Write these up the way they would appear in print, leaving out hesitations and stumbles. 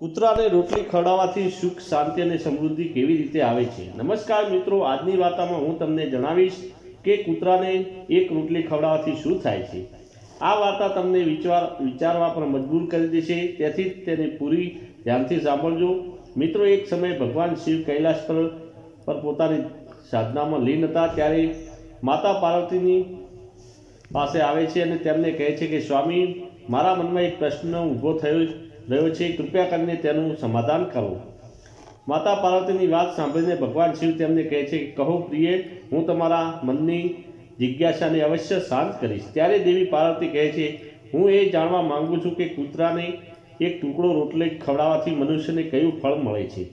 કૂતરાને રોટલી ખવડાવવાથી સુખ શાંતિ અને સમૃદ્ધિ કેવી રીતે આવે છે? નમસ્કાર મિત્રો, આજની વાર્તામાં હું તમને જણાવીશ કે કૂતરાને એક રોટલી ખવડાવવાથી શું થાય છે. આ વાર્તા તમને વિચારવા પર મજબૂર કરી દેશે, તેથી તેને પૂરી ધ્યાનથી સાંભળજો. મિત્રો, એક સમયે ભગવાન શિવ કૈલાશ પર પોતાની સાધનામાં લીન હતા. ત્યારે માતા પાર્વતીની પાસે આવે છે અને તેમને કહે છે કે સ્વામી, મારા મનમાં એક પ્રશ્ન ઊભો રહ્યો છે, કૃપયા કરીને તેનું સમાધાન કરો. માતા પાર્વતીની વાત સાંભળીને ભગવાન શિવ તેમને કહે છે કે કહો પ્રિય, હું તમારા મનની જિજ્ઞાસાને અવશ્ય શાંત કરીશ. ત્યારે દેવી પાર્વતી કહે છે, હું એ જાણવા માંગુ છું કે કૂતરાને એક ટુકડો રોટલી ખવડાવવાથી મનુષ્યને કયું ફળ મળે છે.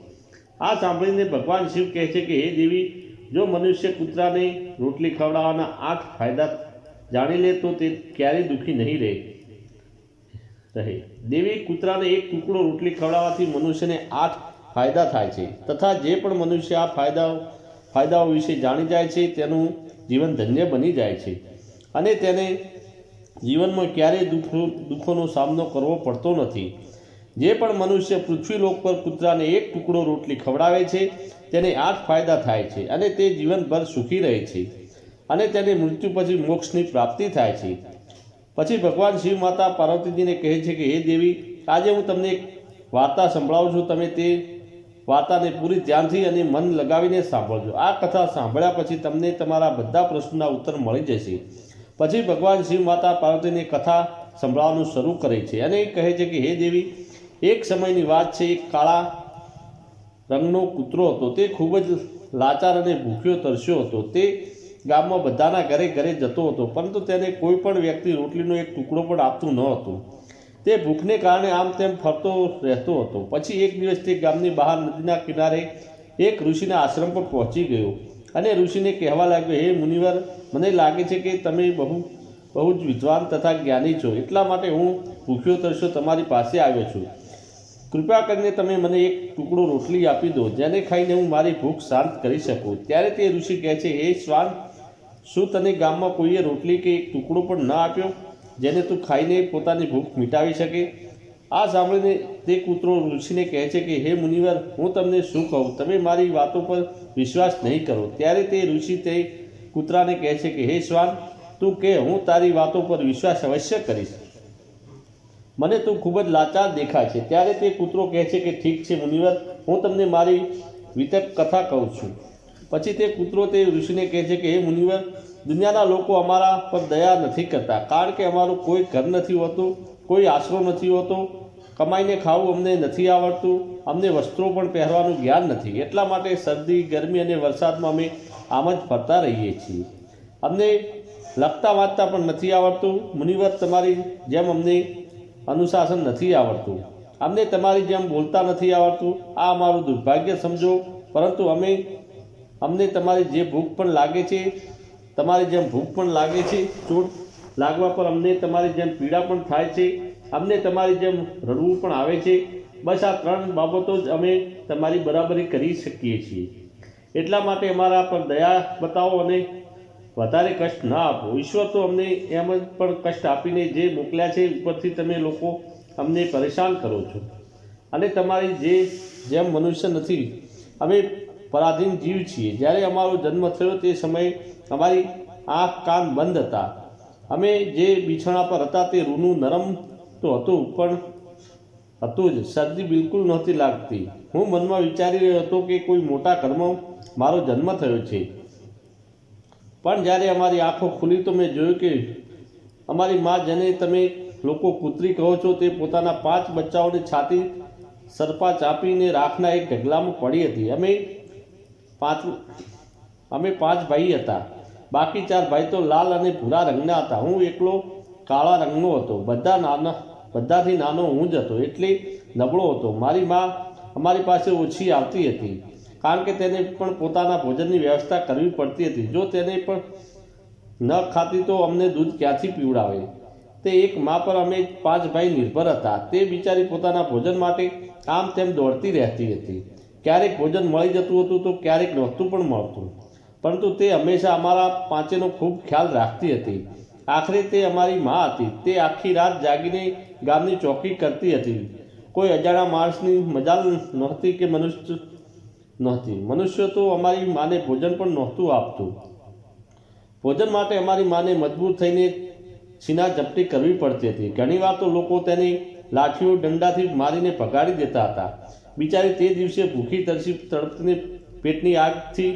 આ સાંભળીને ભગવાન શિવ કહે છે કે હે દેવી, જો મનુષ્ય કૂતરાને રોટલી ખવડાવવાના 8 ફાયદા જાણી લે તો તે ક્યારેય દુઃખી નહીં રહે. દેવી કૂતરાને એક ટુકડો રોટલી ખવડાવવાથી મનુષ્યને 8 ફાયદા થાય છે, તથા જે પણ મનુષ્ય આ ફાયદાઓ વિશે જાણી જાય છે તેનું જીવન ધન્ય બની જાય છે અને તેને જીવનમાં ક્યારેય દુઃખોનો સામનો કરવો પડતો નથી. જે પણ મનુષ્ય પૃથ્વીલોક પર કૂતરાને એક ટુકડો રોટલી ખવડાવે છે તેને 8 ફાયદા થાય છે અને તે જીવનભર સુખી રહે છે અને તેને મૃત્યુ પછી મોક્ષની પ્રાપ્તિ થાય છે. પછી ભગવાન શિવ માતા પાર્વતીજીને કહે છે કે હે દેવી, આજે હું તમને એક વાર્તા સંભળાવું છું. તમે તે વાર્તાને પૂરી ધ્યાનથી અને મન લગાવીને સાંભળજો. આ કથા સાંભળ્યા પછી તમને તમારા બધા પ્રશ્નોના ઉત્તર મળી જશે. પછી ભગવાન શિવ માતા પાર્વતીને કથા સંભળાવવાનું શરૂ કરે છે અને કહે છે કે હે દેવી, એક સમયની વાત છે. એક કાળા રંગનો કૂતરો હતો. તે ખૂબ જ લાચાર અને ભૂખ્યો તરસ્યો હતો. તે ગામમાં બધાના ઘરે ઘરે જતો હતો, પરંતુ તેને કોઈ પણ વ્યક્તિ રોટલીનો એક ટુકડો પણ આપતું ન હતું. તે ભૂખને કારણે આમ તેમ ફરતો રહેતો હતો. પછી એક દિવસ તે ગામની બહાર નદીના કિનારે એક ઋષિના આશ્રમ પર પહોંચી ગયો અને ઋષિને કહેવા લાગ્યો, હે મુનિવર, મને લાગે છે કે તમે બહુ જ વિદ્વાન તથા જ્ઞાની છો, એટલા માટે હું ભૂખ્યો તરસ્યો તમારી પાસે આવ્યો છું. કૃપા કરીને તમે મને એક ટુકડો રોટલી આપી દો, જેને ખાઈને હું મારી ભૂખ શાંત કરી શકું. ત્યારે તે ઋષિ કહે છે, હે શ્વાન, શું તને ગામમાં કોઈએ રોટલી કે એક ટુકડો પણ ન આપ્યો જેને તું ખાઈને પોતાની ભૂખ મિટાવી શકે? આ સાંભળીને તે કૂતરો ઋષિને કહે છે કે હે મુનિવર, હું તમને શું કહું, તમે મારી વાતો પર વિશ્વાસ નહીં કરો. ત્યારે તે ઋષિ તે કૂતરાને કહે છે કે હે શ્વાન, તું કે હું તારી વાતો પર વિશ્વાસ અવશ્ય કરીશ. મને તું ખૂબ જ લાચાર દેખાય છે. ત્યારે તે કૂતરો કહે છે કે ઠીક છે મુનિવર, હું તમને મારી વિતક કથા કહું છું. પછી તે કૂતરો તે ઋષિને કહે છે કે હે મુનિવર, દુનિયાના લોકો અમારા પર દયા નથી કરતા, કારણ કે અમારું કોઈ ઘર નથી હોતું, કોઈ આશરો નથી હોતો, કમાઈને ખાવું અમને નથી આવડતું, અમને વસ્ત્રો પણ પહેરવાનું જ્ઞાન નથી. એટલા માટે શરદી, ગરમી અને વરસાદમાં અમે આમ જ ફરતા રહીએ છીએ. અમને લખતા વાંચતા પણ નથી આવડતું. મુનિવર, તમારી જેમ અમને અનુશાસન નથી આવડતું, અમને તમારી જેમ બોલતા નથી આવડતું. આ અમારું દુર્ભાગ્ય સમજો, પરંતુ અમને તમારી જે ભૂખ પણ લાગે છે, તમારી જેમ ભૂખ પણ લાગે છે, ચોટ લાગવા પર અમને તમારી જેમ પીડા પણ થાય છે, અમને તમારી જેમ રડવું પણ આવે છે. બસ આ 3 બાબતો જ અમે તમારી બરાબરી કરી શકીએ છીએ. એટલા માટે અમારા પર દયા બતાવો અને વધારે કષ્ટ ના આપો. ઈશ્વર તો અમને એમ જ પણ કષ્ટ આપીને જે મોકલ્યા છે, ઉપરથી તમે લોકો અમને પરેશાન કરો છો અને તમારી જેમ મનુષ્ય નથી, અમે પરાધીન જીવ છીએ. જ્યારે અમારો જન્મ થયો તે સમયે અમારી આંખ કાન બંધ હતા. અમે જે બિછાણા પર હતા તે રૂનું નરમ તો હતું, પણ હતું જ. શરદી બિલકુલ નહોતી લાગતી. હું મનમાં વિચારી રહ્યો હતો કે કોઈ મોટા ઘરમાં મારો જન્મ થયો છે. પણ જ્યારે અમારી આંખો ખુલી તો મેં જોયું કે અમારી મા, જેને તમે લોકો કૂતરી કહો છો, તે પોતાના 5 બચ્ચાઓને છાતી સરપા ચાપીને રાખના એક ઢગલામાં પડી હતી. અમે 5 ભાઈ હતા. બાકી 4 ભાઈ તો લાલ અને ભૂરા રંગના હતા. હું એકલો કાળા રંગનો હતો. બધાથી નાનો હું જ હતો, એટલે નબળો હતો. મારી મા અમારી પાસે ઓછી આવતી હતી, કારણ કે તેને પણ પોતાના ભોજનની વ્યવસ્થા કરવી પડતી હતી. જો તેને પણ ન ખાતી તો અમને દૂધ ક્યાંથી પીવડાવે? તે એક મા પર અમે 5 ભાઈ નિર્ભર હતા. તે બિચારી પોતાના ભોજન માટે આમ તેમ દોડતી રહેતી હતી. ક્યારેક ભોજન મળી જતું હતું તો ક્યારેક નહોતું પણ મળતું, પરંતુ તે હંમેશા અમારા 5નો ખૂબ ખ્યાલ રાખતી હતી. આખરે તે અમારી મા હતી. તે આખી રાત જાગીને ગામની ચોકી કરતી હતી. કોઈ અજાણા માણસની મજાલ નહોતી કે મનુષ્ય નહોતી. મનુષ્ય તો અમારી માને ભોજન પણ નહોતું આપતું. ભોજન માટે અમારી માને મજબૂર થઈને છીના ઝપટી કરવી પડતી હતી. ઘણીવાર તો લોકો તેને લાઠીઓ દંડાથી મારીને ભગાડી દેતા હતા. બિચારી તે દિવસે ભૂખી તરસી તડપને પેટની આગથી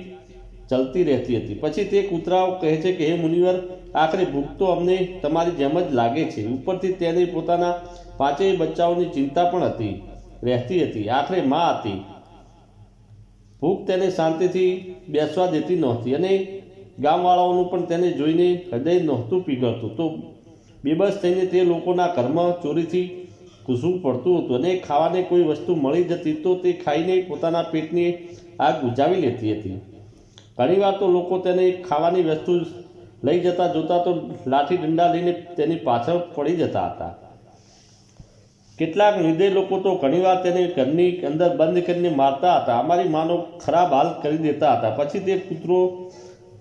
ચલતી રહેતી હતી. પછી તે કૂતરાઓ કહે છે કે હે મુનિવર, આખરે ભૂખ તો અમને તમારી જેમ જ લાગે છે. ઉપરથી તેને પોતાના 5 બચ્ચાઓની ચિંતા પણ રહેતી હતી. આખરે માં હતી. ભૂખ તેને શાંતિથી બેસવા દેતી નહોતી અને ગામવાળાઓનું પણ તેને જોઈને હૃદય નહોતું પીગળતું. તો બેબસ થઈને તે લોકોના ઘરમાં ચોરીથી ઘૂસવું પડતું હતું અને ખાવાને કોઈ વસ્તુ મળી જતી તો તે ખાઈને પોતાના પેટની આગ બુઝાવી લેતી હતી. ઘણીવાર તો લોકો તેને ખાવાની વસ્તુ લઈ જતા જોતા તો લાઠી દંડા લઈને તેની પાછળ પડી જતા હતા. કેટલાક નિર્દય લોકો તો ઘણીવાર તેને ઘરની અંદર બંધ કરીને મારતા હતા. અમારી માનો ખરાબ હાલ કરી દેતા હતા. પછી તે કૂતરો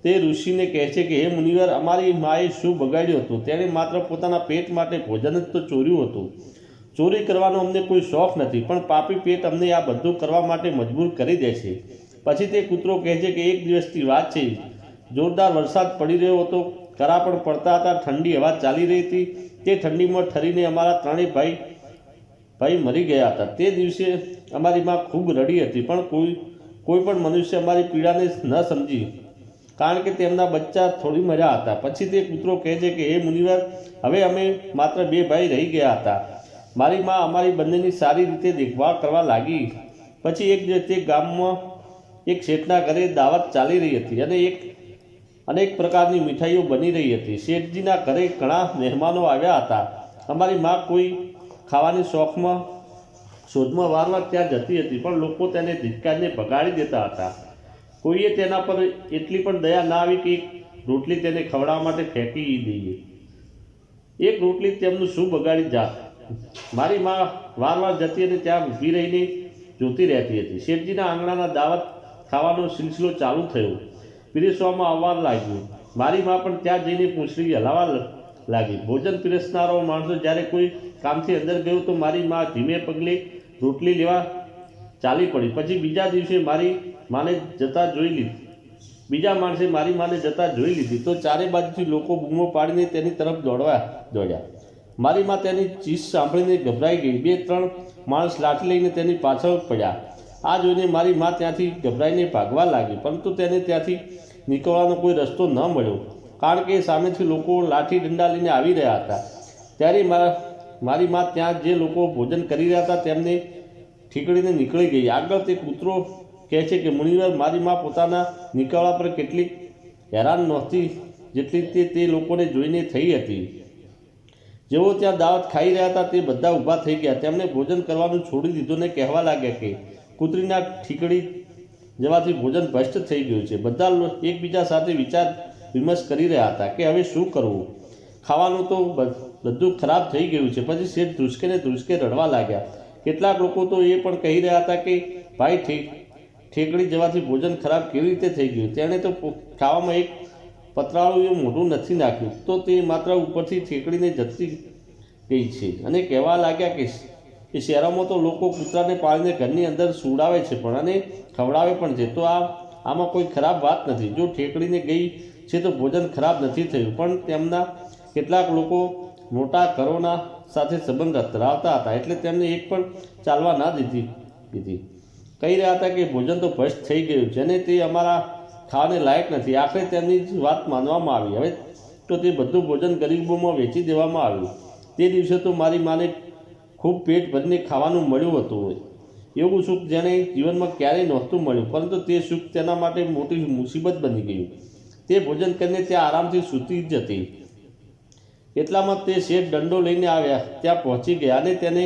તે ઋષિને કહે છે કે હે મુનિવર, અમારી માએ શું બગાડ્યું હતું? તેણે માત્ર પોતાના પેટ માટે ભોજન જ તો ચોર્યું હતું. ચોરી કરવાનો અમને કોઈ શોખ નથી, પણ પાપી પેટ અમને આ બધું કરવા માટે મજબૂર કરી દે છે. પછી તે કૂતરો કહે છે કે એક દિવસની વાત છે. જોરદાર વરસાદ પડી રહ્યો હતો. કરા પણ પડતા હતા. ઠંડી હવા ચાલી રહી હતી. તે ઠંડીમાં ઠરીને અમારા 3 ભાઈ મરી ગયા હતા. તે દિવસે અમારી માં ખૂબ રડી હતી, પણ કોઈ પણ મનુષ્ય અમારી પીડાને ન સમજી, કારણ કે તેમના બચ્ચા થોડી મર્યા હતા. પછી તે કૂતરો કહે છે કે હે મુનિવર, હવે અમે માત્ર 2 ભાઈ રહી ગયા હતા. મારી માં અમારી બંનેની સારી રીતે દેખભાળ કરવા લાગી. પછી એક દિવસ તે ગામમાં એક શેઠના ઘરે દાવત ચાલી રહી હતી અને અનેક પ્રકારની મીઠાઈઓ બની રહી હતી. શેઠજીના ઘરે ઘણા મહેમાનો આવ્યા હતા. અમારી માં કોઈ ખાવાની શોધમાં વારવાર ત્યાં જતી હતી, પણ લોકો તેને ધિક્કારીને ભગાડી દેતા હતા. કોઈએ તેના પર એટલી પણ દયા ના આવી કે એક રોટલી તેને ખવડાવવા માટે ફેંકી દઈએ. એક રોટલી તેમનું શું બગાડી જાત. મારી માં વારવાર જતી અને ત્યાં ઊભી રહીને જોતી રહેતી હતી. શેઠજીના આંગણાના દાવત ખાવાનો સિલસિલો ચાલુ થયો. પીરસવામાં આવવા લાગ્યું. મારી માં પણ ત્યાં જઈને પૂંછડી હલાવવા લાગી. ભોજન પીરસનારો માણસો જ્યારે કોઈ કામથી અંદર ગયો તો મારી માં ધીમે પગલે રોટલી લેવા ચાલી પડી. પછી બીજા દિવસે મારી માને જતા જોઈ લીધી તો ચારે બાજુથી લોકો બૂમો પાડીને તેની તરફ દોડ્યા. મારી માં તેની ચીસ સાંભળીને ગભરાઈ ગઈ. 2-3 માણસ લાઠી લઈને તેની પાછળ પડ્યા. આ જોઈને મારી માં ત્યાંથી ગભરાઈને ભાગવા લાગી, પરંતુ તેને ત્યાંથી નીકળવાનો કોઈ રસ્તો ન મળ્યો, કારણ કે સામેથી લોકો લાઠી દંડા લઈને આવી રહ્યા હતા. ત્યારે મારી માં ત્યાં જે લોકો ભોજન કરી રહ્યા હતા તેમને ઠીકડીને નીકળી ગઈ. આગળ તે કૂતરો કહે છે કે મુનિવર, મારી માં પોતાના નીકળવા પર કેટલીક હેરાન નહોતી જેટલી તે લોકોને જોઈને થઈ હતી. જેઓ ત્યાં દાવત ખાઈ રહ્યા હતા તે બધા ઊભા થઈ ગયા. તેમણે ભોજન કરવાનું છોડી દીધું અને કહેવા લાગ્યા કે કૂતરીના ઠીકડી જવાથી ભોજન ભ્રષ્ટ થઈ ગયું છે. બધા એકબીજા સાથે વિચાર વિમર્શ કરી રહ્યા હતા કે હવે શું કરવું. ખાવાનું તો બધું ખરાબ થઈ ગયું છે. પછી શેઠ ધ્રુસકે રડવા લાગ્યા. કેટલાક લોકો તો એ પણ કહી રહ્યા હતા કે ભાઈ, ઠેકડી જવાથી ભોજન ખરાબ કેવી રીતે થઈ ગયું? તેણે તો ખાવામાં એક પતરાળું મોઢું નથી નાખ્યું, તો તે માત્ર ઉપરથી ઠેકડીને જતી ગઈ છે. અને કહેવા લાગ્યા કે શહેરોમાં તો લોકો કૂતરાને પાળીને ઘરની અંદર સુવડાવે છે પણ અને ખવડાવે પણ છે, તો આમાં કોઈ ખરાબ વાત નથી. જો ઠેકડીને ગઈ છે તો ભોજન ખરાબ નથી થયું. પણ તેમના કેટલાક લોકો મોટા ઘરોના સાથે સંબંધ ધરાવતા હતા, એટલે તેમને એક પણ ચાલવા ના દીધી. કહી રહ્યા હતા કે ભોજન તો ભ્રષ્ટ થઈ ગયું છે અને તે અમારા ખાવાને લાયક નથી. આખરે તેમની જ વાત માનવામાં આવી. હવે તો તે બધું ભોજન ગરીબોમાં વેચી દેવામાં આવ્યું. તે દિવસે તો મારી માને ખૂબ પેટ ભરીને ખાવાનું મળ્યું હતું. એવું સુખ જેણે જીવનમાં ક્યારેય નહોતું મળ્યું, પરંતુ તે સુખ તેના માટે મોટી મુસીબત બની ગયું. તે ભોજન કરીને ત્યાં આરામથી સૂતી જ હતી. એટલામાં તે શેઠ દંડો લઈને આવ્યા, ત્યાં પહોંચી ગયા અને તેને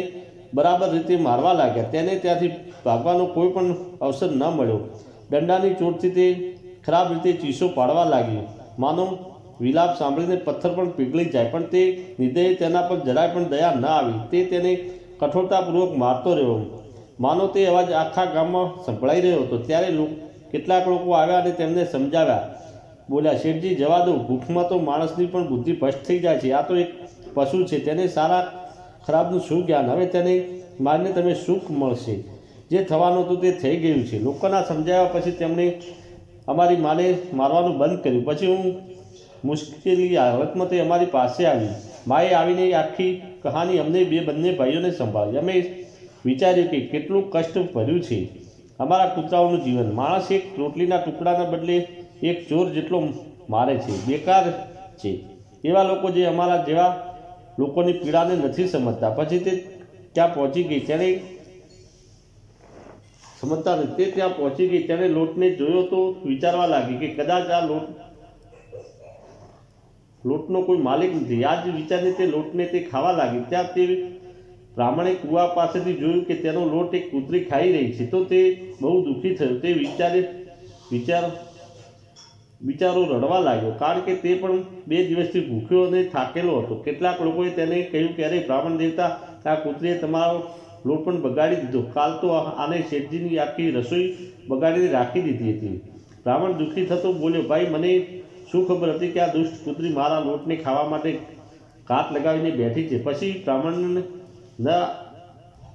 બરાબર રીતે મારવા લાગ્યા. તેને ત્યાંથી ભાગવાનો કોઈ પણ અવસર ન મળ્યો. દંડાની ચોટથી તે ખરાબ રીતે ચીસો પાડવા લાગી. માનો વિલાપ સાંભળીને પથ્થર પણ પીગળી જાય, પણ તે નિર્દયે તેના પર જરાય પણ દયા ન આવી. તે તેને કઠોરતાપૂર્વક મારતો રહ્યો. માનો તે અવાજ આખા ગામમાં સંભળાઈ રહ્યો હતો. ત્યારે કેટલાક લોકો આવ્યા અને તેમને સમજાવ્યા. બોલ્યા, શેઠજી, જવા દો. ભૂખમાં તો માણસની પણ બુદ્ધિ ભ્રષ્ટ થઈ જાય છે. આ તો એક પશુ છે, તેને સારા ખરાબનું શું જ્ઞાન? હવે તેને માને તમે સુખ મળશે, જે થવાનું હતું તે થઈ ગયું છે. લોકોના સમજાવ્યા પછી તેમણે અમારી માને મારવાનું બંધ કર્યું. પછી હું મુશ્કેલી હાલતમાં તે અમારી પાસે આવી. માએ આવીને આખી કહાની અમને બંને ભાઈઓને સંભાળી. અમે વિચાર્યું કે કેટલું કષ્ટ ભર્યું છે અમારા કૂતરાઓનું જીવન. માણસ એક રોટલીના ટુકડાના બદલે એક ચોર જેટલો મારે છે, બેકાર છે. એવા લોકો જે અમારા જેવા લોકોની પીડાને નથી સમજતા. પછી તે ત્યાં પહોંચી ગઈ. તેણે સમજતા નથી તે ત્યાં પહોંચી ગઈ. તેણે લોટને જોયો તો વિચારવા લાગી કે કદાચ આ લોટનો કોઈ માલિક નથી. આ જ વિચારને તે લોટને તે ખાવા લાગી. ત્યાં તે બ્રાહ્મણે કૂવા પાસેથી જોયું કે તેનો લોટ એક કૂતરી ખાઈ રહી છે. તો તે બહુ દુઃખી થયો. તે વિચારો રડવા લાગ્યો, કારણ કે તે પણ 2 દિવસથી ભૂખ્યો અને થાકેલો હતો. કેટલાક લોકોએ તેને કહ્યું કે અરે બ્રાહ્મણ દેવતા, આ કૂતરીએ તમારો લોટ પણ બગાડી દીધો. કાલ તો આને શેઠજીની આખી રસોઈ બગાડીને રાખી દીધી હતી. બ્રાહ્મણ દુઃખી થતો બોલ્યો, ભાઈ, મને શું ખબર હતી કે આ દુષ્ટ કૂતરી મારા લોટને ખાવા માટે ઘાત લગાવીને બેઠી છે. પછી બ્રાહ્મણને ન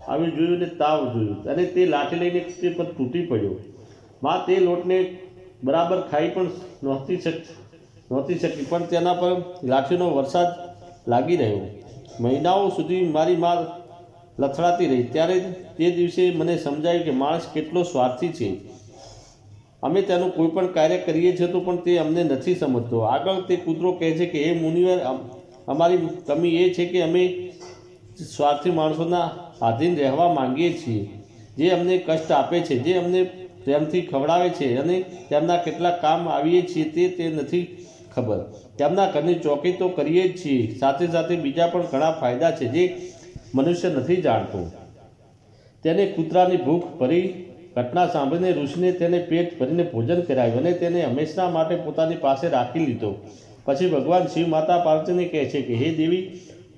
આવી જોયું ને તાવ જોયું અને તે લાઠી લઈને તે પર તૂટી પડ્યો. માં તે લોટને બરાબર ખાઈ પણ નહોતી શકી, પણ તેના પર લાઠીનો વરસાદ લાગી રહ્યો. મહિનાઓ સુધી મારી માં લથડાતી રહી. ત્યારે તે દિવસે મને સમજાયું કે માણસ કેટલો સ્વાર્થી છે. અમે તેનું કોઈ પણ કાર્ય કરીએ છીએ તો પણ તે અમને નથી સમજતો. આગળ તે કૂતરો કહે છે કે હે મુનિવર, અમારી કમી એ છે કે અમે સ્વાર્થી માણસોના આધીન રહેવા માંગીએ છીએ, જે અમને કષ્ટ આપે છે, જે અમને પ્રેમથી ખવડાવે છે અને તેમના કેટલા કામ આવીએ છીએ તે નથી ખબર. તેમના ઘરની ચોકી તો કરીએ જ છીએ, સાથે સાથે બીજા પણ ઘણા ફાયદા છે જે મનુષ્ય નથી જાણતો. તેને કૂતરાની ભૂખ ભરી ઘટના સાંભળીને ઋષિને તેને પેટ ભરીને ભોજન કરાવ્યું અને તેને હંમેશા માટે પોતાની પાસે રાખી લીધો. પછી ભગવાન શિવ માતા પાર્વતીને કહે છે કે હે દેવી,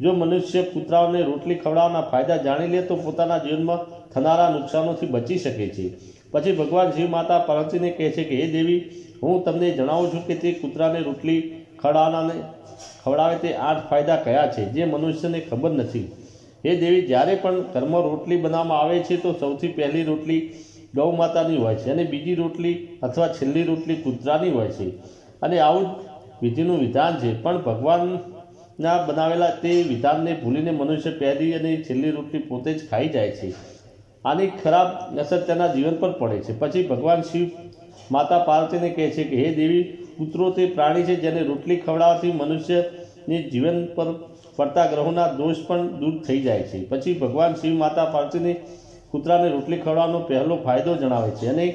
જો મનુષ્ય કૂતરાઓને રોટલી ખવડાવવાના ફાયદા જાણી લે તો પોતાના જીવનમાં થનારા નુકસાનોથી બચી શકે છે. પછી ભગવાન શિવ માતા પાર્વતીને કહે છે કે હે દેવી, હું તમને જણાવું છું કે તે કૂતરાને રોટલી ખવડાવે તે 8 ફાયદા કયા છે જે મનુષ્યને ખબર નથી. હે દેવી, જ્યારે પણ ઘરમાં રોટલી બનાવવામાં આવે છે તો સૌથી પહેલી રોટલી ગૌ માતાની હોય છે અને બીજી રોટલી અથવા છેલ્લી રોટલી કૂતરાની હોય છે. અને આવું જ વિધિનું વિધાન છે. પણ ભગવાનના બનાવેલા તે વિધાનને ભૂલીને મનુષ્ય પહેલી અને છેલ્લી રોટલી પોતે જ ખાઈ જાય છે. આની ખરાબ અસર તેના જીવન પર પડે છે. પછી ભગવાન શિવ માતા પાર્વતીને કહે છે કે હે દેવી, કૂતરો તે પ્રાણી છે જેને રોટલી ખવડાવવાથી મનુષ્યની જીવન પર પડતા ગ્રહોના દોષ પણ દૂર થઈ જાય છે. પછી ભગવાન શિવ માતા પાર્વતીને કૂતરાને રોટલી ખવડાવવાનો પહેલો ફાયદો જણાવે છે અને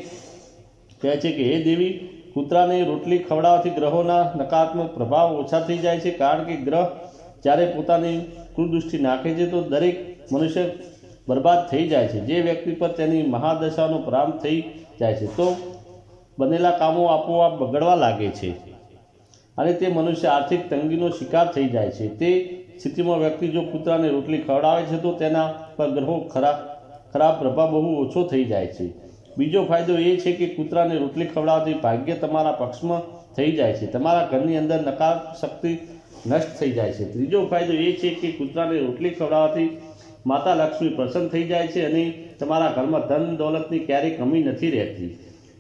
કહે છે કે હે દેવી, કૂતરાને રોટલી ખવડાવવાથી ગ્રહોના નકારાત્મક પ્રભાવ ઓછા થઈ જાય છે, કારણ કે ગ્રહ જ્યારે પોતાની કુદૃષ્ટિ નાખે છે તો દરેક મનુષ્ય બરબાદ થઈ જાય છે. જે વ્યક્તિ પર તેની મહાદશાનો પ્રારંભ થઈ જાય છે તો બનેલા કામો આપોઆપ બગડવા લાગે છે અને તે મનુષ્ય આર્થિક તંગીનો શિકાર થઈ જાય છે. તે સ્થિતિમાં વ્યક્તિ જો કૂતરાને રોટલી ખવડાવે છે તો તેના પર ગ્રહો ખરાબ પ્રભાવ બહુ ઓછો થઈ જાય છે. બીજો ફાયદો એ છે કે કૂતરાને રોટલી ખવડાવવાથી ભાગ્ય તમારા પક્ષમાં થઈ જાય છે. તમારા ઘરની અંદર નકારાત્મક શક્તિ નષ્ટ થઈ જાય છે. ત્રીજો ફાયદો એ છે કે કૂતરાને રોટલી ખવડાવવાથી માતા લક્ષ્મી પ્રસન્ન થઈ જાય છે અને તમારા ઘરમાં ધન દોલતની ક્યારેય કમી નથી રહેતી.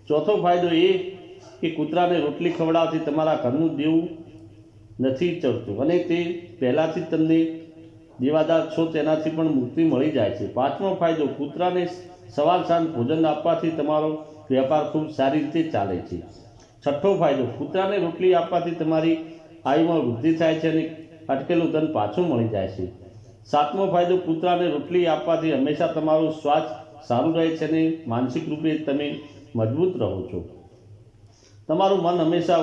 ચોથો ફાયદો એ કે કૂતરાને રોટલી ખવડાવવાથી તમારા ઘરનું દેવું નથી ચડતું અને તે પહેલાંથી તમને દેવાદાર છો તેનાથી પણ મુક્તિ મળી જાય છે. પાંચમો ફાયદો, કૂતરાને સવાર સાંજ ભોજન આપવાથી તમારો વેપાર ખૂબ સારી રીતે ચાલે છે. છઠ્ઠો ફાયદો, કૂતરાને રોટલી આપવાથી તમારી આયુમાં વૃદ્ધિ થાય છે અને અટકેલું ધન પાછું મળી જાય છે. સાતમો ફાયદો, કૂતરાને રોટલી આપવાથી હંમેશા તમારું સ્વાસ્થ્ય સારું રહે છે અને માનસિક રૂપે તમે મજબૂત રહો છો. તમારું મન હંમેશા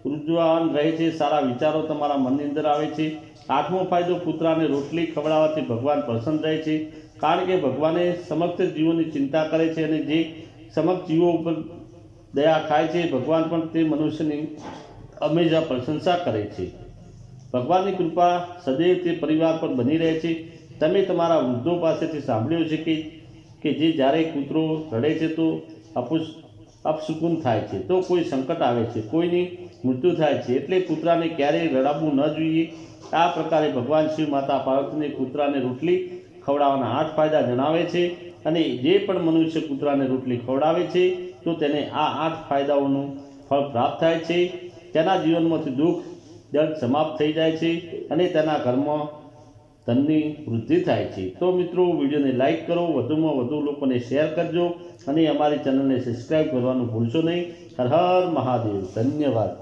ઉર્જાવાન રહે છે. સારા વિચારો તમારા મનની અંદર આવે છે. આઠમો ફાયદો, કૂતરાને રોટલી ખવડાવવાથી ભગવાન પ્રસન્ન રહે છે, કારણ કે ભગવાને સમગ્ર જીવોની ચિંતા કરે છે અને જે સમગ્ર જીવો ઉપર દયા ખાય છે ભગવાન પણ તે મનુષ્યની હંમેશા પ્રશંસા કરે છે. ભગવાનની કૃપા સદૈવ તે પરિવાર પર બની રહે છે. તમે તમારા વૃદ્ધો પાસેથી સાંભળ્યું છે કે જે જ્યારે કૂતરો રડે છે તો અપશુકુન થાય છે, તો કોઈ સંકટ આવે છે, કોઈની મૃત્યુ થાય છે, એટલે કૂતરાને ક્યારેય રડાવવું ન જોઈએ. આ પ્રકારે ભગવાન શિવ માતા પાર્વતીને કૂતરાને રોટલી ખવડાવવાના 8 ફાયદા જણાવે છે અને જે પણ મનુષ્ય કૂતરાને રોટલી ખવડાવે છે તો તેને આ 8 ફાયદાઓનું ફળ પ્રાપ્ત થાય છે. તેના જીવનમાંથી દુઃખ દર્દ સમાપ્ત થઈ જાય છે અને તેના ઘરમાં ધનની વૃદ્ધિ થાય છે. તો મિત્રો, વિડીયોને લાઈક કરો, વધુમાં વધુ લોકોને શેર કરજો અને અમારી ચેનલને સબસ્ક્રાઈબ કરવાનું ભૂલશો નહીં. હર હર મહાદેવ. ધન્યવાદ.